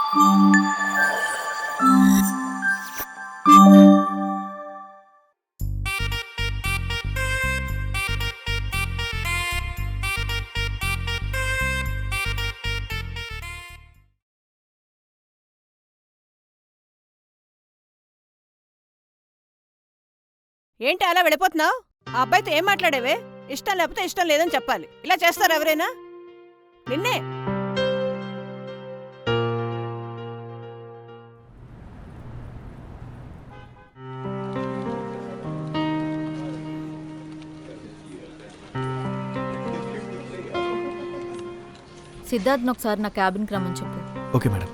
ఏంటి అలా వెళ్ళిపోతున్నావు? ఆ అబ్బాయితో ఏం మాట్లాడేవే? ఇష్టం లేకపోతే ఇష్టం లేదని చెప్పాలి. ఇలా చేస్తారు ఎవరైనా? నిన్నే సిద్ధార్థ్ ఒకసారి నా క్యాబిన్కి రమ్మని చెప్పు. Okay madam.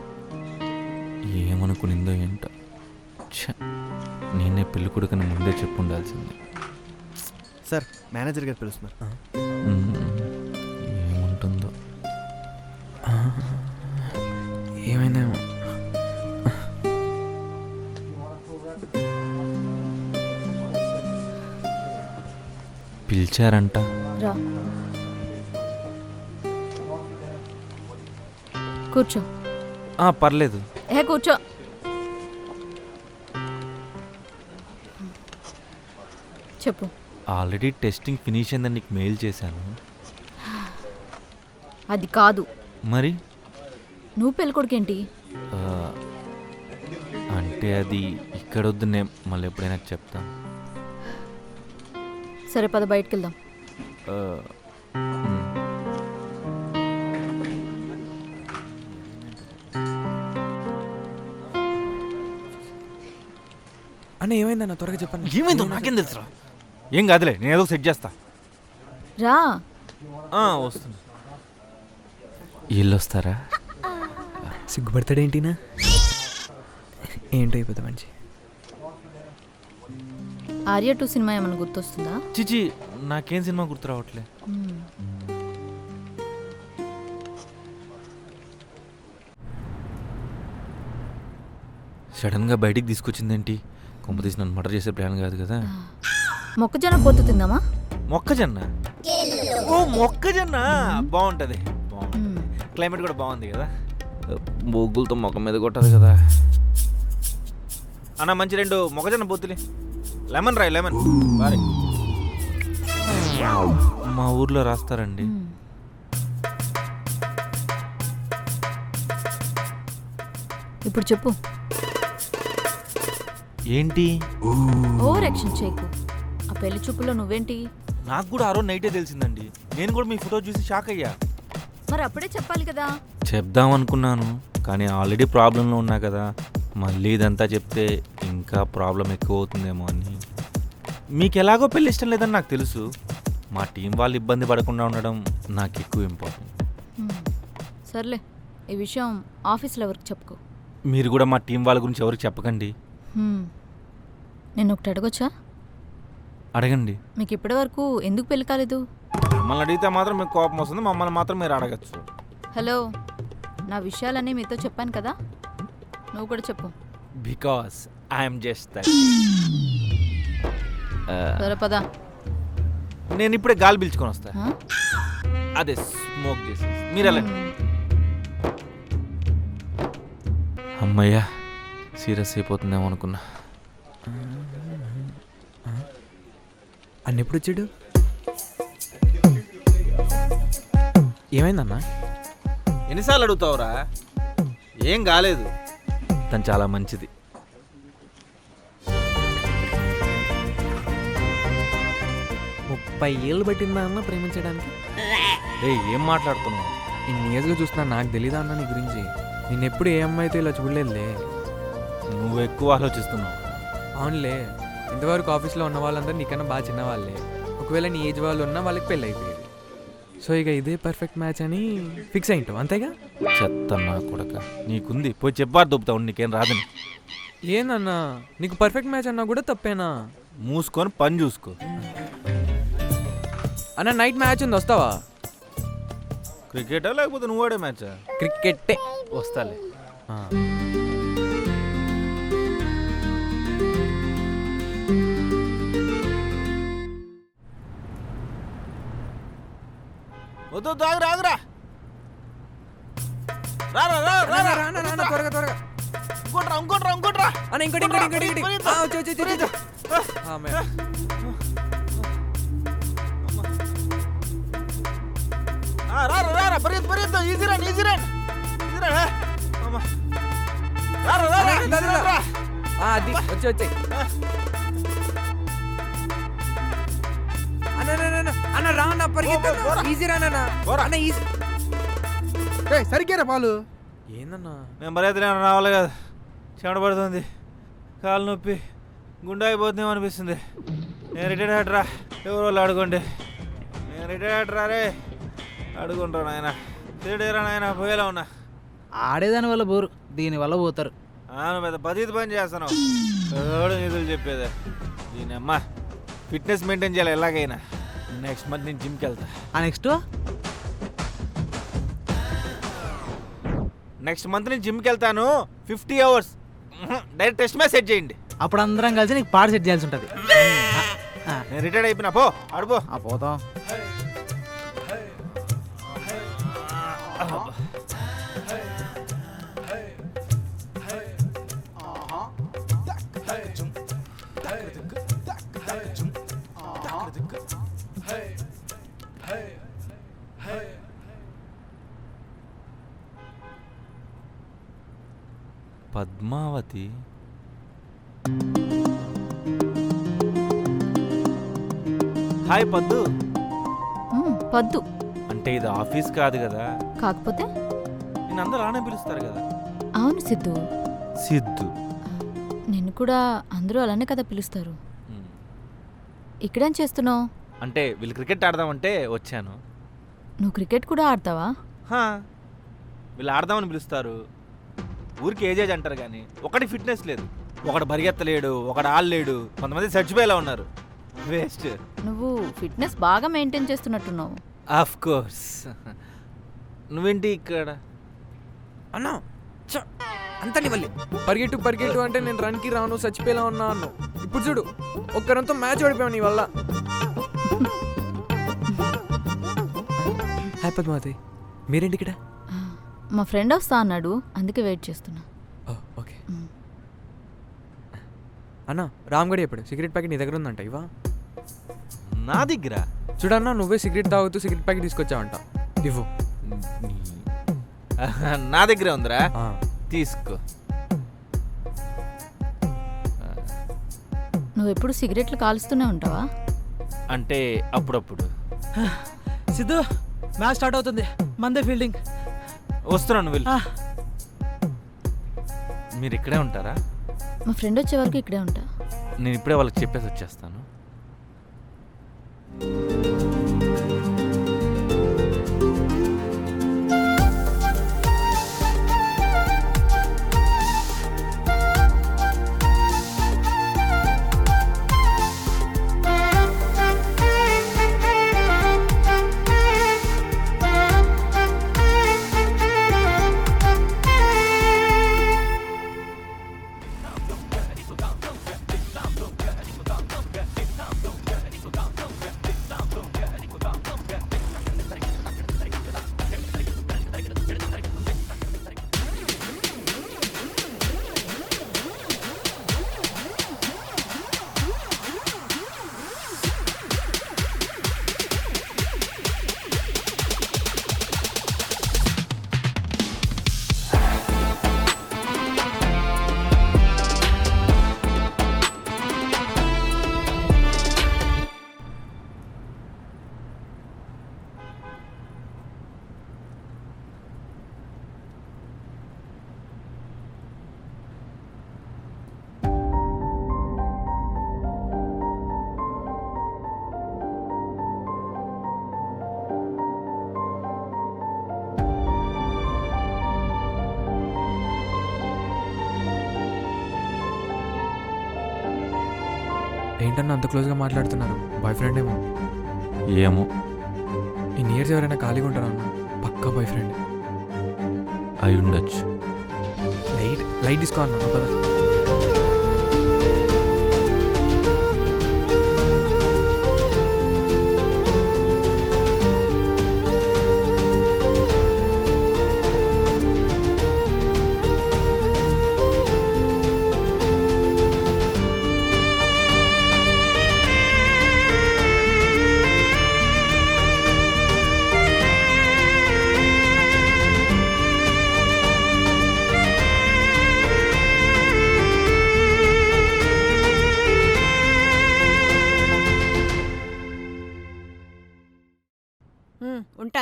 ఏమనుకునిందో ఏంటో. నేనే పెళ్లి కొడుకుని ముందే చెప్పు ఉండాల్సింది. సార్ మేనేజర్ గారు పిలుస్తున్నారు. ఏముంటుందో ఏమైనా. పిలిచారంట. రా కూర్చో. పర్లేదు. కూర్చో. చెప్పు. ఆల్రెడీ టెస్టింగ్ ఫినిష్ అయిందని నీకు మెయిల్ చేశాను. అది కాదు. మరి నువ్వు పెళ్ళికొడుకేంటి? అంటే అది ఇక్కడ వద్దు, నేను మళ్ళీ ఎప్పుడైనా చెప్తాను. సరే పద బయటికి వెళ్దాం. అన్న ఏమైందన్న త్వరగా చెప్పండి. ఏమైందో నాకేం తెలుసురా. ఏం కాదులే, నేను ఏదో సెట్ చేస్తా. రా. వస్తుంది. వీళ్ళు వస్తారా? సిగ్గుపడతాడేంటినా? ఏంటో అయిపోతా మంచి. ఆర్య 2 సినిమా ఏమైనా గుర్తొస్తుందా? చిచి, నాకేం సినిమా గుర్తు రావట్లే. సడన్గా బయటికి తీసుకొచ్చిందేంటి? కొంప తీసి నన్ను మర్డర్ చేసే ప్లాన్ కాదు కదా. మొక్కజొన్న పొత్తు తిందామా? మొక్కజొన్న? ఓ మొక్కజొన్న బాగుంటుంది. క్లైమేట్ కూడా బాగుంది కదా. బొగ్గులతో మొక్క మీద కొట్టదు కదా. అన్న మంచి 2 మొక్కజొన్న పొత్తులే. లెమన్ రాయ్, లెమన్ బారే. మా ఊర్లో రాస్తారండి. ఇప్పుడు చెప్పు. ఏంటి? ఓవర్ యాక్షన్ చేయకు. ఆ పెళ్లి చూపులో నువ్వేంటి? నాకు కూడా ఆ రోజు నైటే తెలిసిందండి. నేను కూడా మీ ఫోటో చూసి షాక్ అయ్యా. మరి అప్పుడే చెప్పాలి కదా. చెప్దాం అనుకున్నాను, కానీ ఆల్రెడీ ప్రాబ్లంలో ఉన్నా కదా. మళ్ళీ ఇదంతా చెప్తే ఇంకా ప్రాబ్లం ఎక్కువ అవుతుందేమో అని. మీకు ఎలాగో పెళ్ళి ఇష్టం లేదని నాకు తెలుసు. మా టీం వాళ్ళు ఇబ్బంది పడకుండా ఉండడం నాకు ఎక్కువ ఇంపార్టెంట్. సర్లే, ఈ విషయం ఆఫీస్లో ఎవరికి చెప్పుకో. మీరు కూడా మా టీం వాళ్ళ గురించి ఎవరికి చెప్పకండి. నేను ఒకటి అడగొచ్చా? అడగండి. మీకు ఇప్పటి వరకు ఎందుకు పెళ్లి కాలేదు? మమ్మల్ని అడిగితే మాత్రం మీకు కోపం వస్తుంది, మమ్మల్ని మాత్రం మీరు అడగచ్చు. హలో, నా విషయాలన్నీ మీతో చెప్పాను కదా, నువ్వు కూడా చెప్పు. Because I'm just that. సరే పదా. నేను ఇప్పుడే గాలి పీల్చుకొని వస్తా. అదే స్మోక్ చేసి మీరు వెళ్ళండి. అమ్మయ్యా, సీరియస్ అయిపోతుందేమో అనుకున్నా. అన్న ఎప్పుడు వచ్చాడు? ఏమైందన్నా? ఎన్నిసార్లు అడుగుతావురా? ఏం కాలేదు. తను చాలా మంచిది. ఏళ్ళు పట్టిందా అన్న ప్రేమించడానికి? ఏం మాట్లాడుతున్నావు? ఇన్ని ఇయర్స్గా చూస్తున్నా, నాకు తెలీదా అన్న నీ గురించి? నేను ఎప్పుడు ఏ అమ్మాయితో ఇలా చూడలేదులే. నువ్వు ఎక్కువ ఆలోచిస్తున్నావు. అవునులే, ఇంతవరకు ఆఫీస్లో ఉన్న వాళ్ళందరూ నీకన్నా బాగా చిన్నవాళ్ళే. ఒకవేళ నీ ఏజ్ వాళ్ళు ఉన్నా వాళ్ళకి పెళ్ళి అయిపోయేది. సో ఇక ఇదే పర్ఫెక్ట్ మ్యాచ్ అని ఫిక్స్ అయింటావు, అంతేగా? చెత్తన్నా కొడక, నీకుంది పోయి చెప్పారు దొబ్బుతావు, నీకేం రాదని. ఏందన్నా, నీకు పర్ఫెక్ట్ మ్యాచ్ అన్నా కూడా తప్పేనా? మూసుకొని పని చూసుకో. అన్న నైట్ మ్యాచ్ ఉంది, వస్తావా? క్రికెటా లేకపోతే నువ్వు ఆడే మ్యాచా? క్రికెట్టే. వస్తాలే. వద్దు, ఆగురా ఆగురా. రారా రా రా అన్న, రా, అన్న, అన్న, త్వరగా త్వరగా ఇంకోట్రా అన్న ఇంకోటి ఆ, వచ్చి. ఆ, మే. రారా పరిగెత్తు ఈజీ రన్ రారా అన్న, దా, దా, దా. ఆ, అది వచ్చి అన్న రా అన్న పరిగెత్తు ఈజీ రా అన్న అన్న ఈజీ సరిగ్గా పాలు ఏందన్నా నేను పరిగెత్తలేను రావాలి కదా చెమట పడుతుంది కాలు నొప్పి గుండె అయిపోతుందేమో అనిపిస్తుంది నేను రిటైర్డ్ అయ్యట్రా ఎవరు వాళ్ళు ఆడుకోండి నేను రిటైర్డ్ అయ్యట్రా రే అడుగుంటారు నాయన తిరిడేరా నాయన పోయేలా ఉన్నా ఆడేదాని వల్ల బోరు దీని వల్ల పోతారు నువ్వు పెద్ద పదిది పని చేస్తున్నావు ఎవడు నిధులు చెప్పేది దీని అమ్మ ఫిట్నెస్ మెయింటైన్ చేయాలి ఎలాగైనా నెక్స్ట్ మంత్ నేను జిమ్కి వెళ్తా నెక్స్ట్ మంత్ నేను జిమ్కి వెళ్తాను 50 hours direct test match set చేయండి అప్పుడు అందరం కలిసి నీకు పాట సెట్ చేయాల్సి ఉంటుంది నేను రిటైర్డ్ అయిపోయినా పో ఆడుపో పోతాం పద్మావతి హాయ్ పద్దు పద్దు అంటే ఇది ఆఫీస్ కాదు కదా కాకపోతే నేను అందరూ రానే పిలుస్తారు కదా అవును సిద్ధు, సిద్ధు నిన్ను కూడా అందరూ అలానే కదా పిలుస్తారు. ఇక్కడేం చేస్తున్నావు? అంటే వీళ్ళు క్రికెట్ ఆడదామంటే వచ్చాను. నువ్వు క్రికెట్ కూడా ఆడతావా? వీళ్ళు ఆడదామని పిలుస్తారు, ఊరికి ఏజేజ్ అంటారు కానీ ఒకటి ఫిట్నెస్ లేదు. ఒకడు పరిగెత్తలేడు, ఒకడు ఆడలేడు, కొంతమంది చచ్చిపోయేలా ఉన్నారు. వేస్ట్. నువ్వు ఫిట్నెస్ బాగా మెయింటైన్ చేస్తున్నట్టున్నావు. Of course. నువ్వేంటి ఇక్కడ? అన్నా అంతా నీ వల్లే. పరిగెట్టు అంటే నేను రన్కి రాను, చచ్చిపోయేలా ఉన్నా అన్నావు. ఇప్పుడు చూడు, ఒక్కరంతో మ్యాచ్ ఓడిపోయావు నీ వల్ల. హాయ్ పద్మావతి, మీరేంటి ఇక్కడ? మా ఫ్రెండ్ వస్తా అన్నాడు, అందుకే వెయిట్ చేస్తున్నా. ఓకే. అన్నా రామ్గడి ఎప్పుడు సిగరెట్ ప్యాకెట్ నీ దగ్గర ఉందంట, ఇవా? నా దగ్గర? చూడన్నా, నువ్వే సిగరెట్ తాగుతూ సిగరెట్ ప్యాకెట్ తీసుకొచ్చావంట, ఇవ్వు. నా దగ్గరే ఉందిరా, తీసుకో. నువ్వు ఎప్పుడు సిగరెట్లు కాలుస్తూనే ఉంటావా? అంటే అప్పుడప్పుడు. సిద్ధు, మ్యాచ్ స్టార్ట్ అవుతుంది, మందే ఫీల్డింగ్. వస్తున్నాను, వెళ్ళి. మీరు ఇక్కడే ఉంటారా? మా ఫ్రెండ్ వచ్చే వరకు ఇక్కడే ఉంటా. నేను ఇప్పుడే వాళ్ళకి చెప్పేసి వచ్చేస్తాను. ఏంటన్నా అంత క్లోజ్గా మాట్లాడుతున్నారు? బాయ్ ఫ్రెండ్ ఏమో? ఏమో. ఇన్ ఇయర్స్ ఎవరైనా ఖాళీగా ఉంటారా అన్న? పక్కా బాయ్ ఫ్రెండ్ అయి ఉండొచ్చు. లైట్ తీసుకో అన్న, కదా.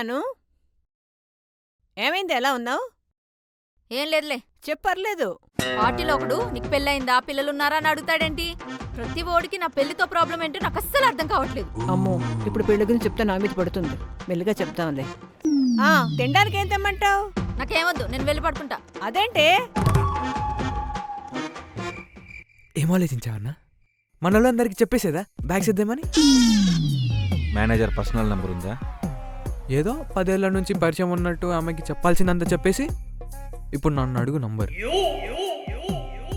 జాను ఏమైంది, ఎలా ఉన్నావు? ఏం లేదులే. చెప్పర్లేదు. పార్టీలో ఒకడు నీకు పెళ్ళయిందా, పిల్లలున్నారా అని అడుగుతాడేంటి? ప్రతి ఓడికి నా పెళ్లితో ప్రాబ్లం ఏంటో నాకు అస్సలు అర్థం కావట్లేదు. అమ్మో, ఇప్పుడు పెళ్లి గురించి చెప్తే నా మీద పడుతుంది. మెల్లిగా చెప్తాంలే. తినడానికి ఏం తెమ్మంటావు? నాకేమొద్దు, నేను వెళ్ళి పడుకుంటా. అదేంటే? ఏం ఆలోచించావన్నా? మన వాళ్ళందరికీ చెప్పేసేదా బ్యాగ్స్ ఇద్దామని? మేనేజర్ పర్సనల్ నెంబర్ ఉందా? ఏదో 10 ఏళ్ల నుంచి పరిచయం ఉన్నట్టు ఆమెకి చెప్పాల్సిందంతా చెప్పేసి ఇప్పుడు నన్ను అడుగు నంబర్.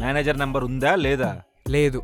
మేనేజర్ నెంబర్ ఉందా లేదా? లేదు.